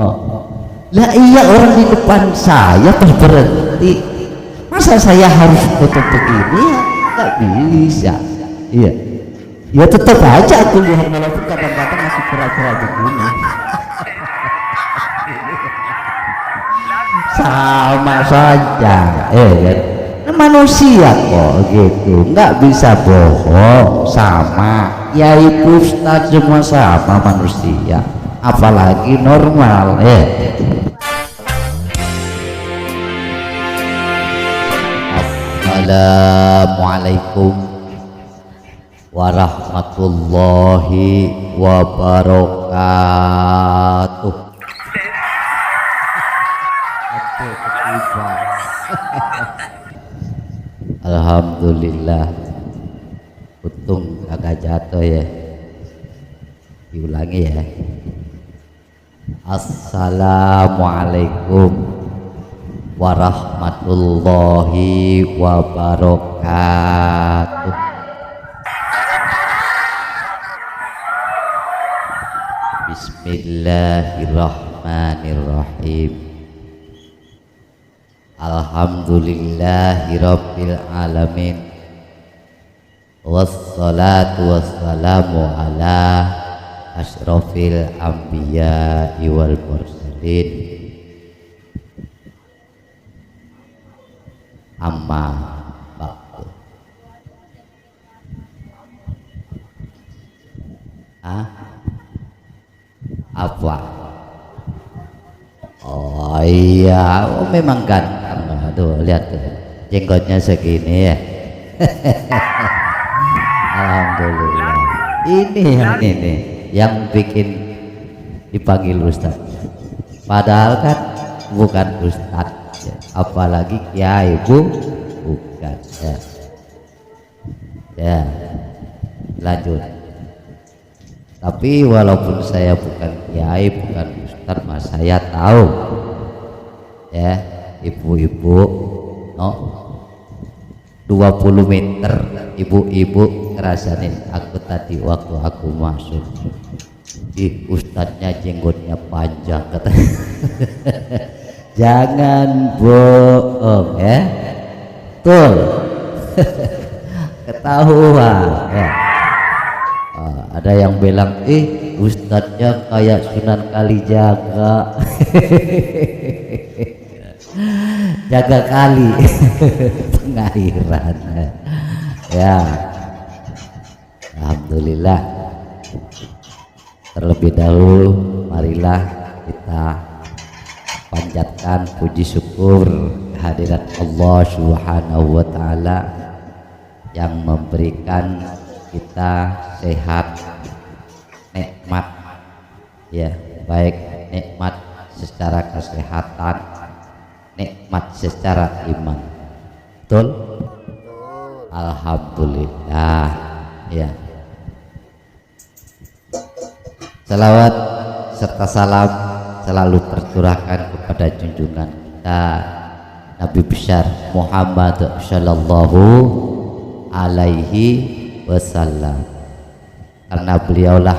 Oh. Lah iya, orang di depan saya terus berhenti, masa saya harus tutup begini? Ya nggak bisa. Iya, ya tetap aja aku lihat, walaupun kadang-kadang masih pura-pura begini. Sama saja, kan? Nah, manusia kok gitu, nggak bisa bohong. Sama ya, ibu ustaz semua sama manusia, apalagi normal. Assalamualaikum warahmatullahi wabarakatuh. Alhamdulillah, untung kagak jatuh ya. Diulangi ya. Assalamualaikum warahmatullahi wabarakatuh. Bismillahirrahmanirrahim. Alhamdulillahirabbil alamin. Wassalatu wassalamu ala asyrafil anbiya'i wal mursalin. Amma ba'du. Apa? Oh iya, memang ganteng. Aduh, lihat tuh, jenggotnya segini ya. Alhamdulillah. Ini yang bikin dipanggil ustaz. Padahal kan bukan ustaz ya. Apalagi kiai, bukan ya. Ya, lanjut. Tapi walaupun saya bukan kiai, bukan ustaz, mas saya tahu ya, ibu-ibu no 20 meter ibu-ibu ngerasain aku tadi waktu aku masuk. Ustadznya jenggotnya panjang, kata. Jangan bohong ya, betul. Ketahuan ya. Ada yang bilang ustadznya kayak Sunan Kalijaga. Jaga kali pengairan ya. Alhamdulillah, terlebih dahulu marilah kita panjatkan puji syukur kehadirat Allah Subhanahu wa ta'ala yang memberikan kita sehat, nikmat ya, baik nikmat secara kesehatan, nikmat secara iman. Betul? Alhamdulillah ya. Salawat serta salam selalu tercurahkan kepada junjungan kita Nabi besar Muhammad sallallahu alaihi wasallam, karena beliaulah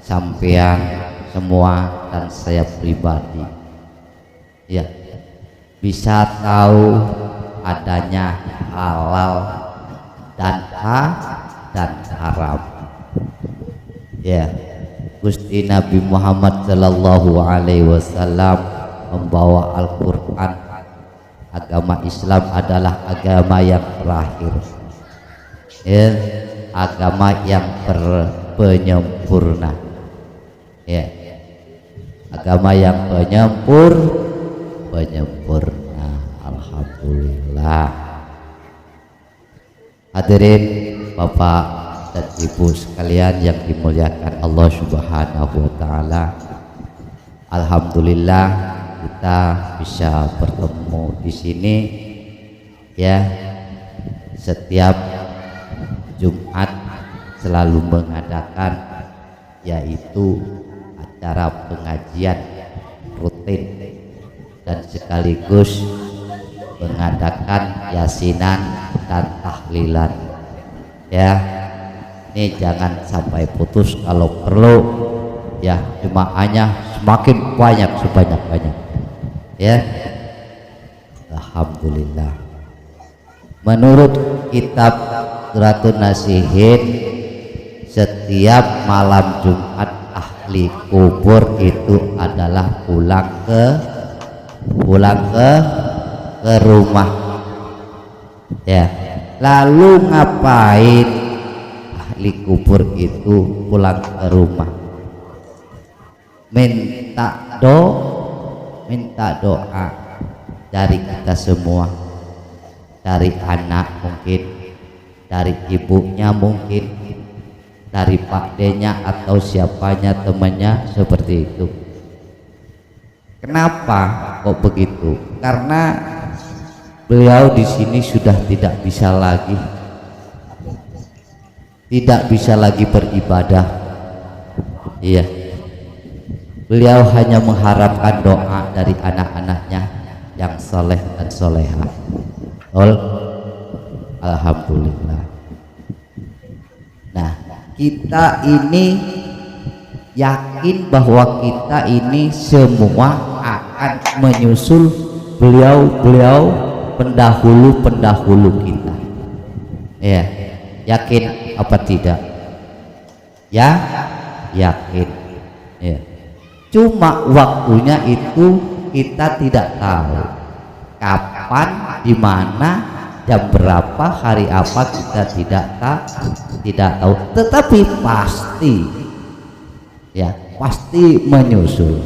sampean semua dan saya pribadi ya bisa tahu adanya halal dan haram ya. Gusti Nabi Muhammad sallallahu alaihi wasallam membawa Al-Qur'an. Agama Islam adalah agama yang terakhir ya, agama yang penyempurna ya, agama yang penyempurna. Alhamdulillah. Hadirin Bapak dan Ibu sekalian yang dimuliakan Allah Subhanahu wa ta'ala, alhamdulillah kita bisa bertemu di sini ya. Setiap Jumat selalu mengadakan yaitu acara pengajian rutin dan sekaligus mengadakan yasinan dan tahlilan ya. Ini jangan sampai putus, kalau perlu ya jemaahnya semakin banyak sebanyak-banyak ya. Alhamdulillah. Menurut kitab Suratun Nasihin, setiap malam Jumat ahli kubur itu adalah pulang ke rumah ya. Lalu ngapain ahli kubur itu pulang ke rumah? Minta doa dari kita semua, dari anak mungkin, dari ibunya mungkin, dari Pak D-nya atau siapanya temannya, seperti itu. Kenapa kok begitu? Karena beliau di sini sudah tidak bisa lagi beribadah. Iya. Beliau hanya mengharapkan doa dari anak-anaknya yang soleh dan solehah. Alhamdulillah. Nah, kita ini yakin bahwa kita ini semua akan menyusul beliau pendahulu kita. Ya, yakin apa tidak? Ya, yakin. Ya. Cuma waktunya itu kita tidak tahu kapan, di mana, jam berapa, hari apa, kita tidak tahu. Tetapi pasti menyusul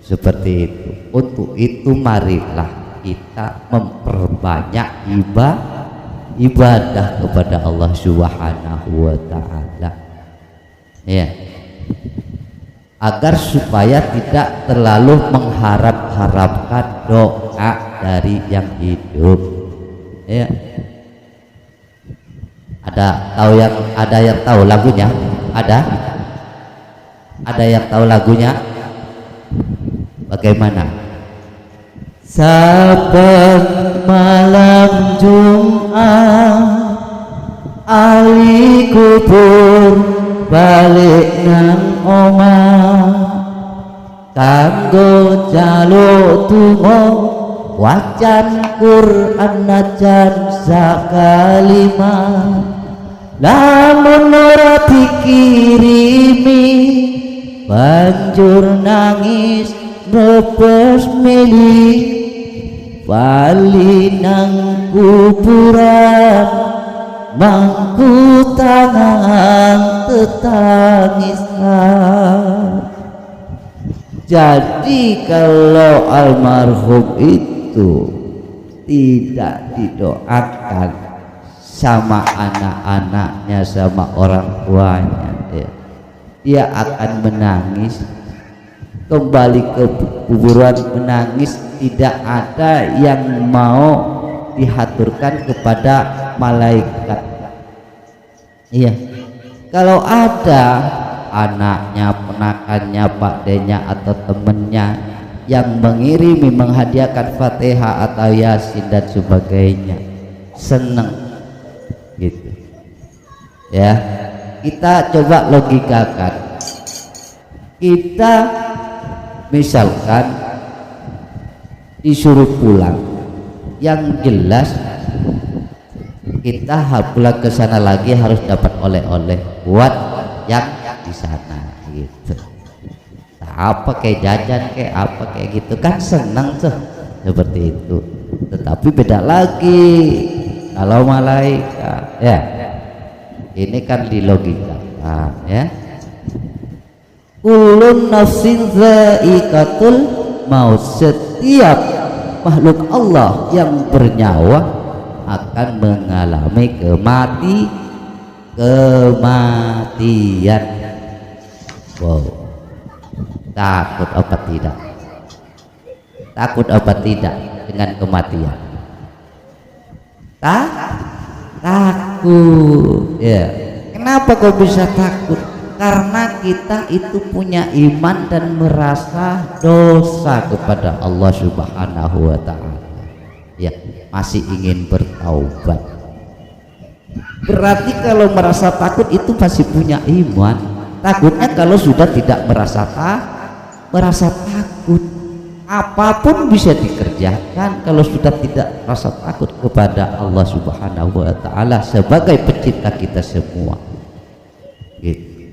seperti itu. Untuk itu marilah kita memperbanyak ibadah kepada Allah Subhanahu wa taala ya, agar supaya tidak terlalu mengharapkan doa dari yang hidup ya. Ada yang tahu lagunya? Ada yang tahu lagunya? Bagaimana? Saben malam Jumat ahli kubur balik nang omah kanggo jaluk donga wacan Quran najan sakalimah. Lamun ora dikirimi banjur nangis nepes mili bali nang kuburan mangku tangan tetangisan. Jadi kalau almarhum itu tidak didoakan sama anak-anaknya, sama orang tuanya, dia akan menangis, kembali ke kuburan menangis. Tidak ada yang mau dihaturkan kepada malaikat. Iya, kalau ada anaknya, ponakannya, Pak D-nya atau temennya yang mengirimi, menghadiahkan Fatihah atau Yasin dan sebagainya, seneng gitu ya. Kita coba logikakan, kita misalkan disuruh pulang, yang jelas kita pulang ke sana lagi harus dapat oleh-oleh buat yang di sana gitu. Apa kayak jajan kayak apa kayak gitu kan senang tuh seperti itu. Tetapi beda lagi kalau malaikat ya. Ini kan dilogikakan ya. Kulun nafsin dha'iqatul maut. Setiap makhluk Allah yang bernyawa akan mengalami kematian. Wow, takut apa tidak? Takut apa tidak dengan kematian? Takut ya. Kenapa kok bisa takut? Karena kita itu punya iman dan merasa dosa kepada Allah Subhanahu wa ta'ala ya, masih ingin bertaubat. Berarti kalau merasa takut itu masih punya iman Takutnya kalau sudah tidak merasa takut, apapun bisa dikerjakan kalau sudah tidak merasa takut kepada Allah Subhanahu wa taala sebagai pencipta kita semua. Gitu.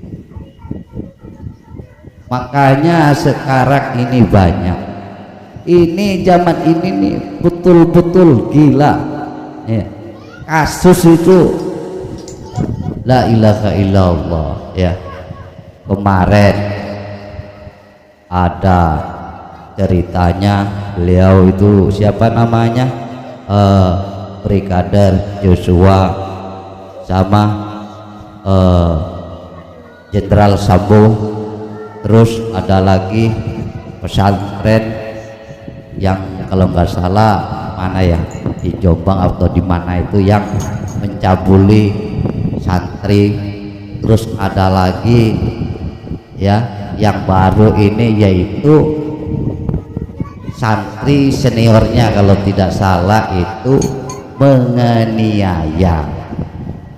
Makanya sekarang ini banyak. Ini zaman ini nih betul-betul gila. Ya. Kasus itu la ilaha illallah ya. Kemarin ada ceritanya beliau itu siapa namanya Brigadir Joshua sama Jenderal Sambo, terus ada lagi pesantren yang kalau nggak salah mana ya di Jombang atau di mana itu yang mencabuli santri, terus ada lagi ya yang baru ini yaitu santri seniornya kalau tidak salah itu menganiaya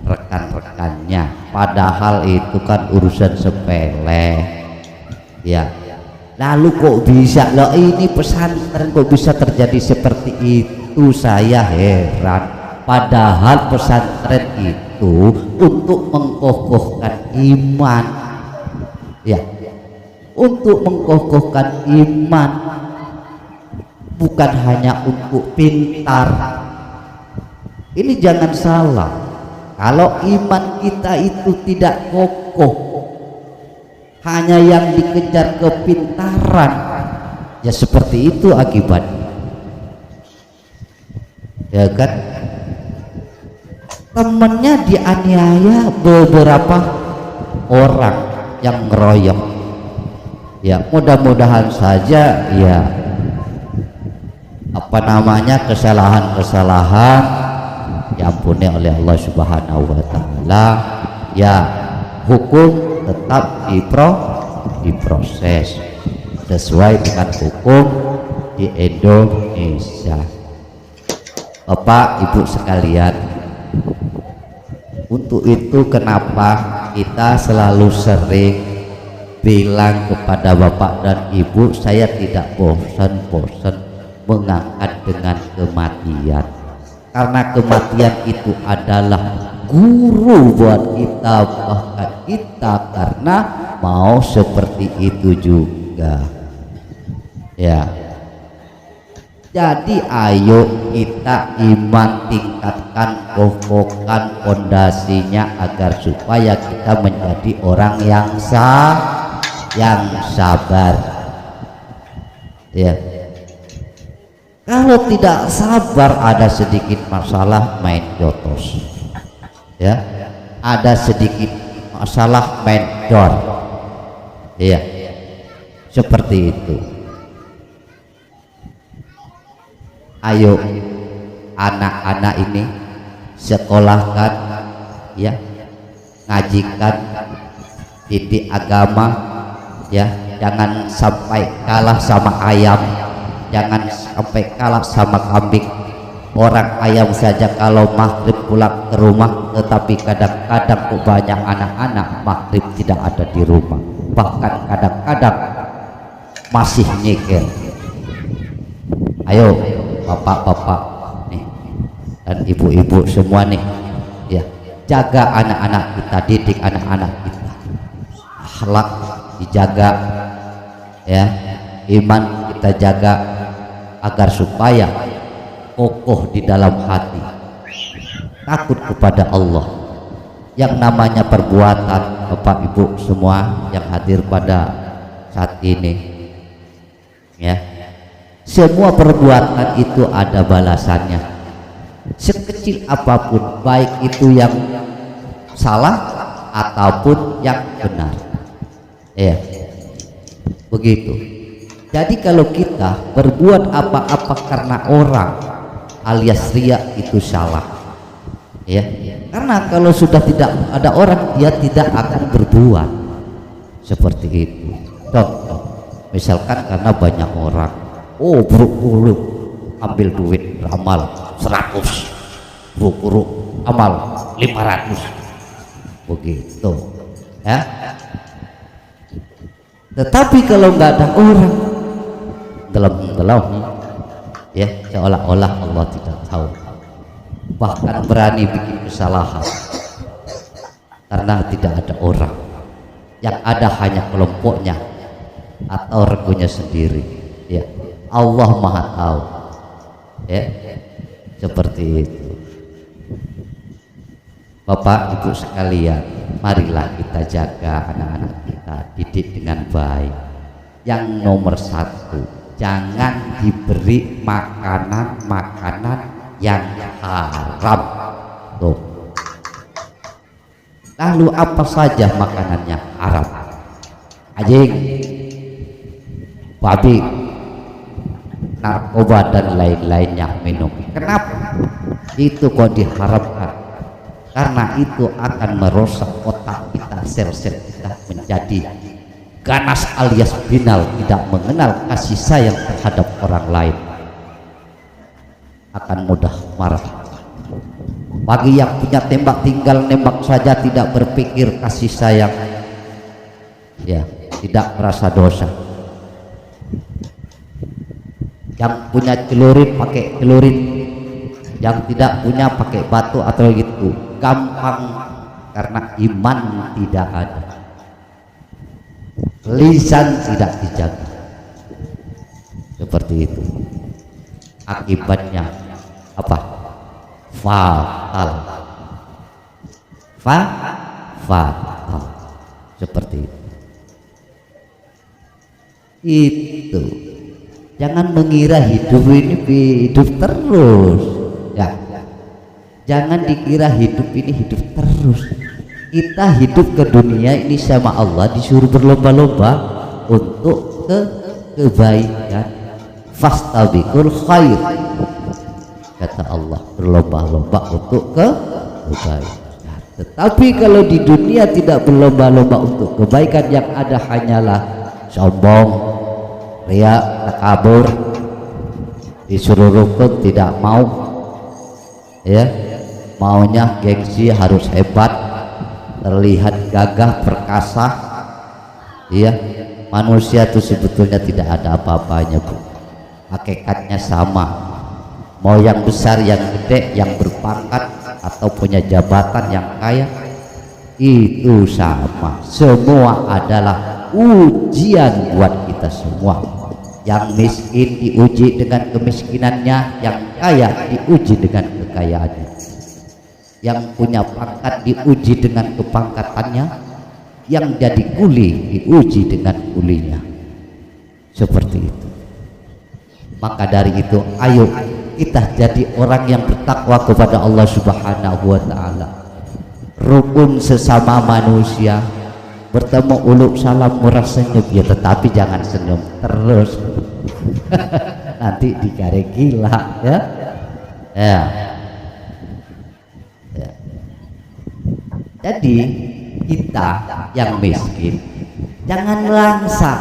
rekan-rekannya, padahal itu kan urusan sepele ya. Lalu kok bisa loh ini pesantren kok bisa terjadi seperti itu, saya heran. Padahal pesantren itu untuk mengkokohkan iman ya, untuk mengkokohkan iman, bukan hanya untuk pintar. Ini jangan salah, kalau iman kita itu tidak kokoh, hanya yang dikejar kepintaran, ya seperti itu akibatnya ya kan. Temennya dianiaya beberapa orang yang ngeroyok ya, mudah-mudahan saja ya apa namanya kesalahan-kesalahan diampuni oleh Allah Subhanahu wa taala ya, hukum tetap diproses sesuai dengan hukum di Indonesia. Bapak Ibu sekalian, untuk itu kenapa kita selalu sering bilang kepada Bapak dan Ibu, saya tidak bosan-bosan mengangkat dengan kematian, karena kematian itu adalah guru buat kita, bahkan kita karena mau seperti itu juga ya. Jadi ayo kita iman tingkatkan, kokohkan pondasinya agar supaya kita menjadi orang yang sabar ya. Kalau tidak sabar, ada sedikit masalah main jotos ya, ada sedikit masalah main dor ya, seperti itu. Ayo anak-anak ini sekolahkan ya, ngajikan, didik agama ya, jangan sampai kalah sama ayam, jangan sampai kalah sama kambing. Orang ayam saja kalau maghrib pulang ke rumah, tetapi kadang-kadang banyak anak-anak maghrib tidak ada di rumah, bahkan kadang-kadang masih nyikir. Ayo bapak-bapak nih dan ibu-ibu semua nih ya, jaga anak-anak kita, didik anak-anak kita, akhlak dijaga ya, iman kita jaga agar supaya kokoh di dalam hati, takut kepada Allah. Yang namanya perbuatan Bapak Ibu semua yang hadir pada saat ini ya, semua perbuatan itu ada balasannya, sekecil apapun, baik itu yang salah ataupun yang benar ya, begitu. Jadi kalau kita berbuat apa-apa karena orang alias riya, itu salah ya, karena kalau sudah tidak ada orang, dia tidak akan berbuat seperti itu. Contoh misalkan karena banyak orang, oh buruk-buruk ambil duit amal 100, buruk-buruk amal 500, begitu ya. Tetapi kalau nggak ada orang dalam ya, seolah-olah Allah tidak tahu, bahkan berani bikin kesalahan karena tidak ada orang, yang ada hanya kelompoknya atau regunya sendiri. Ya, Allah Maha tahu. Ya, seperti itu. Bapak Ibu sekalian, marilah kita jaga anak-anak kita, didik dengan baik. Yang nomor satu, jangan diberi makanan-makanan yang haram. Tuh. Lalu apa saja makanannya haram? Anjing, babi, narkoba dan lain-lainnya minum. Kenapa? Itu kok diharamkan? Karena itu akan merusak otak kita, sel-sel kita menjadi ganas alias binal, tidak mengenal kasih sayang terhadap orang lain, akan mudah marah. Bagi yang punya tembak tinggal nembak saja, tidak berpikir kasih sayang, ya tidak merasa dosa. Yang punya celurit pakai celurit, yang tidak punya pakai batu atau gitu, gampang, karena iman tidak ada, lisan tidak dijaga. Seperti itu, akibatnya apa? Fatal. Seperti itu. Jangan mengira hidup ini hidup terus, ya. Jangan dikira hidup ini hidup terus. Kita hidup ke dunia ini sama Allah disuruh berlomba-lomba untuk kebaikan. Fastabiqul khair, kata Allah, berlomba-lomba untuk kebaikan. Tetapi kalau di dunia tidak berlomba-lomba untuk kebaikan, yang ada hanyalah sombong, riya, takabur, disuruh rukun tidak mau, ya, maunya gengsi, harus hebat, terlihat gagah perkasa. Ya, manusia itu sebetulnya tidak ada apa-apanya, Bu. Hakikatnya sama, mau yang besar, yang gede, yang berpangkat atau punya jabatan, yang kaya, itu sama. Semua adalah ujian buat kita semua. Yang miskin diuji dengan kemiskinannya, yang kaya diuji dengan kekayaannya, yang punya pangkat diuji dengan kepangkatannya, yang jadi kuli diuji dengan kulinya. Seperti itu. Maka dari itu, ayo kita jadi orang yang bertakwa kepada Allah Subhanahu wa Ta'ala, rukun sesama manusia, bertemu uluk salam murah senyum, ya, tetapi jangan senyum terus. Nanti dikare gila, ya. Ya. Ya. Jadi kita yang miskin jangan langsa,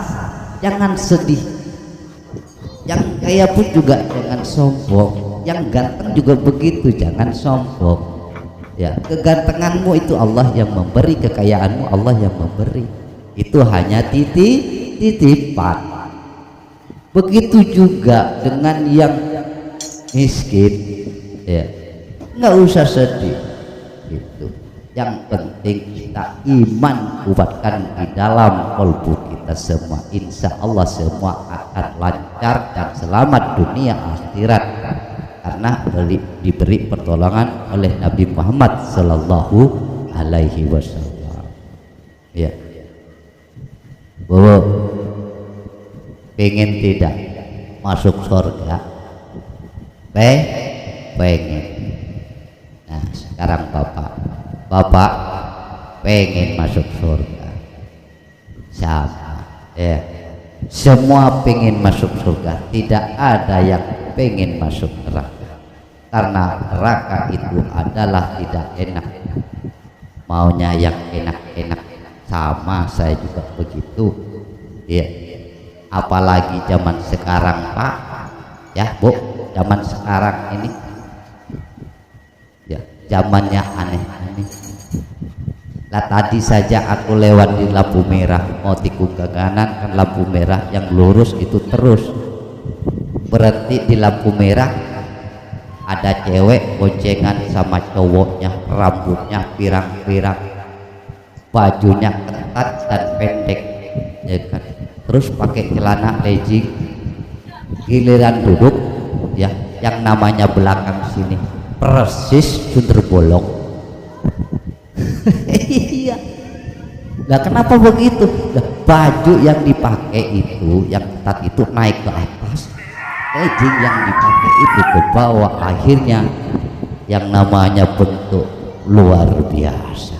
jangan sedih. Yang kaya pun juga jangan sombong, yang ganteng juga begitu, jangan sombong. Ya, kegantenganmu itu Allah yang memberi, kekayaanmu Allah yang memberi. Itu hanya titipan. Begitu juga dengan yang miskin, ya, nggak usah sedih. Itu yang penting kita iman kuatkan di dalam kalbu kita semua. Insya Allah semua akan lancar dan selamat dunia akhirat, karena diberi pertolongan oleh Nabi Muhammad Sallallahu Alaihi Wasallam. Ya, bahwa pengen tidak masuk surga, pengen. Nah, sekarang bapak pengen masuk surga, sama, ya. Semua pengen masuk surga, tidak ada yang pengen masuk neraka, karena neraka itu adalah tidak enak. Maunya yang enak-enak, sama saya juga begitu, ya. Apalagi zaman sekarang, Pak, ya Bu, zaman sekarang ini, ya, zamannya aneh-aneh. Lah tadi saja aku lewat di lampu merah, mau tikung ke kanan kan lampu merah yang lurus itu terus. Berhenti di lampu merah, ada cewek boncengan sama cowoknya, rambutnya pirang-pirang, bajunya ketat dan pendek, ya kan? Terus pakai celana legging. Giliran duduk, ya, yang namanya belakang sini persis sundel bolong. Iya. Nah kenapa begitu? Nah, baju yang dipakai itu, yang ketat itu naik ke atas, legging yang dipakai itu ke bawah, akhirnya yang namanya bentuk luar biasa,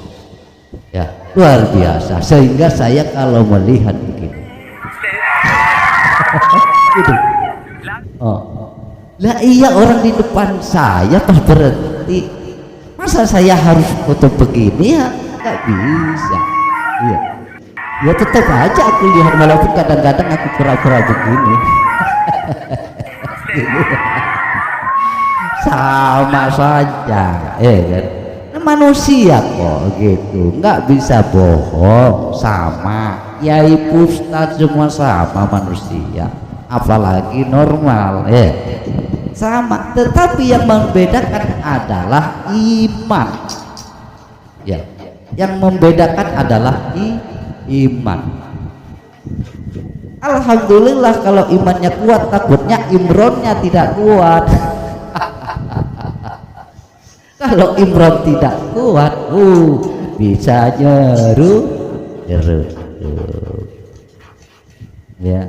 ya luar biasa. Sehingga saya kalau melihat begini, gitu. Oh, lah iya orang di depan saya pas berhenti, masa saya harus foto begini ya? Nggak bisa. Iya. Ya tetap aja aku lihat, walaupun kadang-kadang aku pura-pura begini. Sama saja, kan? Nah, manusia kok gitu, nggak bisa bohong. Sama, kiai ustadz semua sama manusia, apalagi normal, sama. Tetapi yang membedakan adalah iman, ya. Yang membedakan adalah iman. Alhamdulillah kalau imannya kuat, takutnya imronnya tidak kuat. Kalau imron tidak kuat, bisa nyeruk, ya.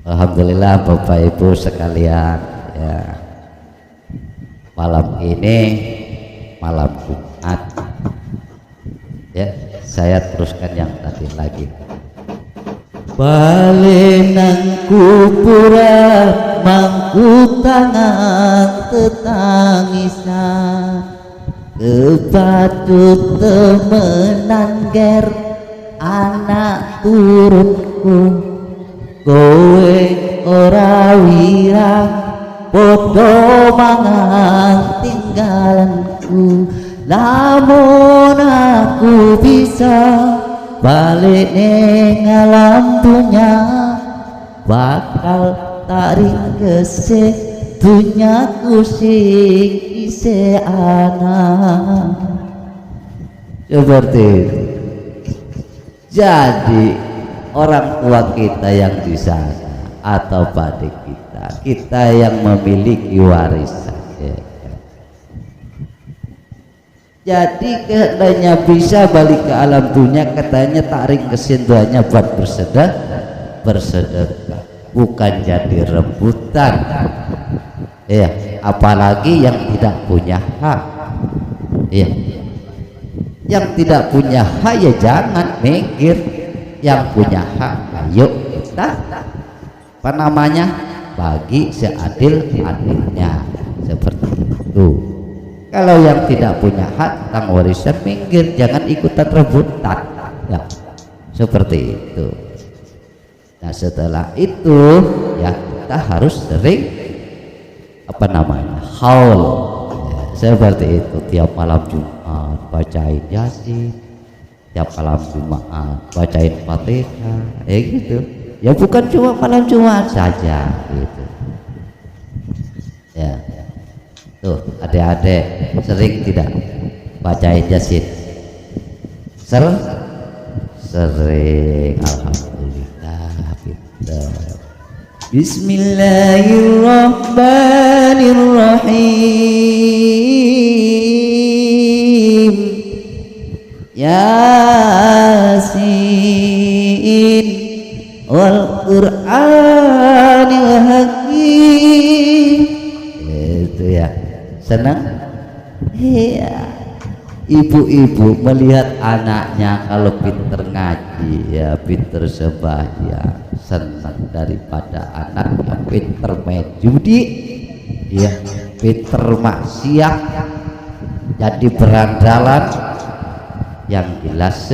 Alhamdulillah Bapak Ibu sekalian, ya. Malam ini malam Jumat, ya, saya teruskan yang tadi lagi. Balik nang kupura mangku tangan tetangisan, kepatut temenan ger anak turunku, kowe ora wirang podo mangan tinggalanku. Lamun aku bisa balik neng alam dunya, bakal tarik keseh dunyaku sing ise anak. Seperti itu. Jadi orang tua kita yang di sana atau pada kita yang memiliki warisan, ya. Jadi katanya bisa balik ke alam dunia, katanya tarik kesentuhannya buat bersedekah, bukan jadi rebutan, ya. Apalagi yang tidak punya hak, ya. Yang tidak punya hak ya jangan mikir, yang punya hak ayo kita apa namanya bagi seadil-adilnya, seperti itu. Kalau yang tidak punya hak tentang warisan minggir, jangan ikutan rebutan, ya, seperti itu. Nah setelah itu ya kita harus sering apa namanya haul, ya, seperti itu. Tiap malam Jumat bacain Yasin, tiap malam Jumat bacain Fatihah, gitu. Ya bukan cuma malam Jumat saja, gitu. Ya. Tuh adik-adik sering tidak bacain Yasin? Sering. Alhamdulillah, pintar. Bismillahirrahmanirrahim. Yasin wal Qur'anil Hakim. Itu ya. Senang? Iya. Ibu-ibu melihat anaknya kalau pinter ngaji, ya pinter sembahyang, senang daripada anaknya pinter main judi, ya pinter maksiat, jadi berandalan. Yang jelas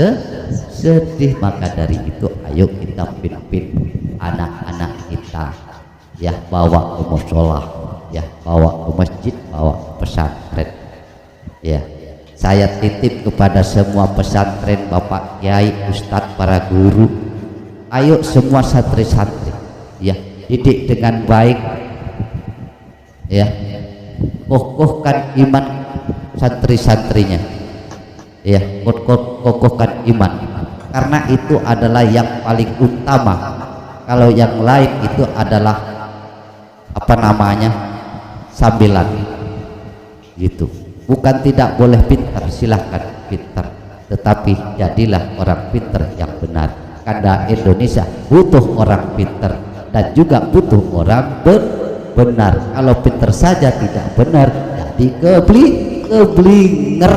sedih. Maka dari itu ayo kita pimpin anak-anak kita, ya bawa ke mushola, ya bawa ke masjid, bawa ke pesantren, ya Saya titip kepada semua pesantren, Bapak Kiai, Ustadz, para guru, ayo semua santri-santri ya, didik dengan baik ya, kokohkan iman santri-santrinya ya, kokohkan iman, karena itu adalah yang paling utama. Kalau yang lain itu adalah apa namanya, sambilan gitu. Bukan tidak boleh pintar, silahkan pintar, tetapi jadilah orang pintar yang benar, karena Indonesia butuh orang pintar dan juga butuh orang benar. Kalau pintar saja tidak benar, jadi keblinger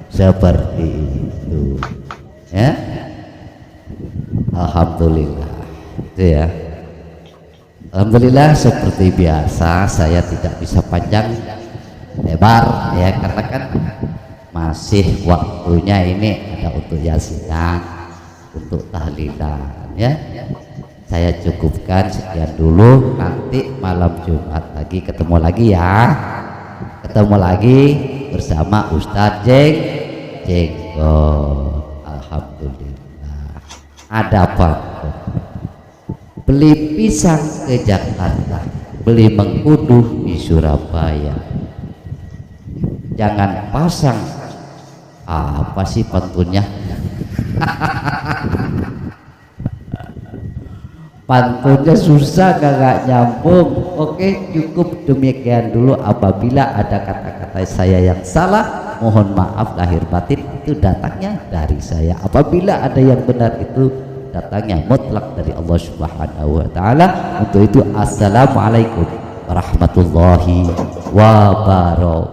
seperti itu ya. Alhamdulillah itu ya. Alhamdulillah, seperti biasa saya tidak bisa panjang lebar ya, karena kan masih waktunya ini ada untuk yasinan, untuk tahlilan ya. Saya cukupkan sekian dulu, nanti malam Jumat lagi ketemu lagi ya, ketemu lagi bersama Ustadz Jenggot. Alhamdulillah. Ada apa? Beli pisang ke Jakarta, beli mengkudu di Surabaya. Jangan pasang apa sih pantunnya? Pantunnya susah, gak nyambung. Oke, cukup demikian dulu. Apabila ada kata-kata saya yang salah, mohon maaf lahir batin, itu datangnya dari saya. Apabila ada yang benar, itu datangnya mutlak dari Allah Subhanahu wa taala. Untuk itu, assalamualaikum warahmatullahi wabarakatuh.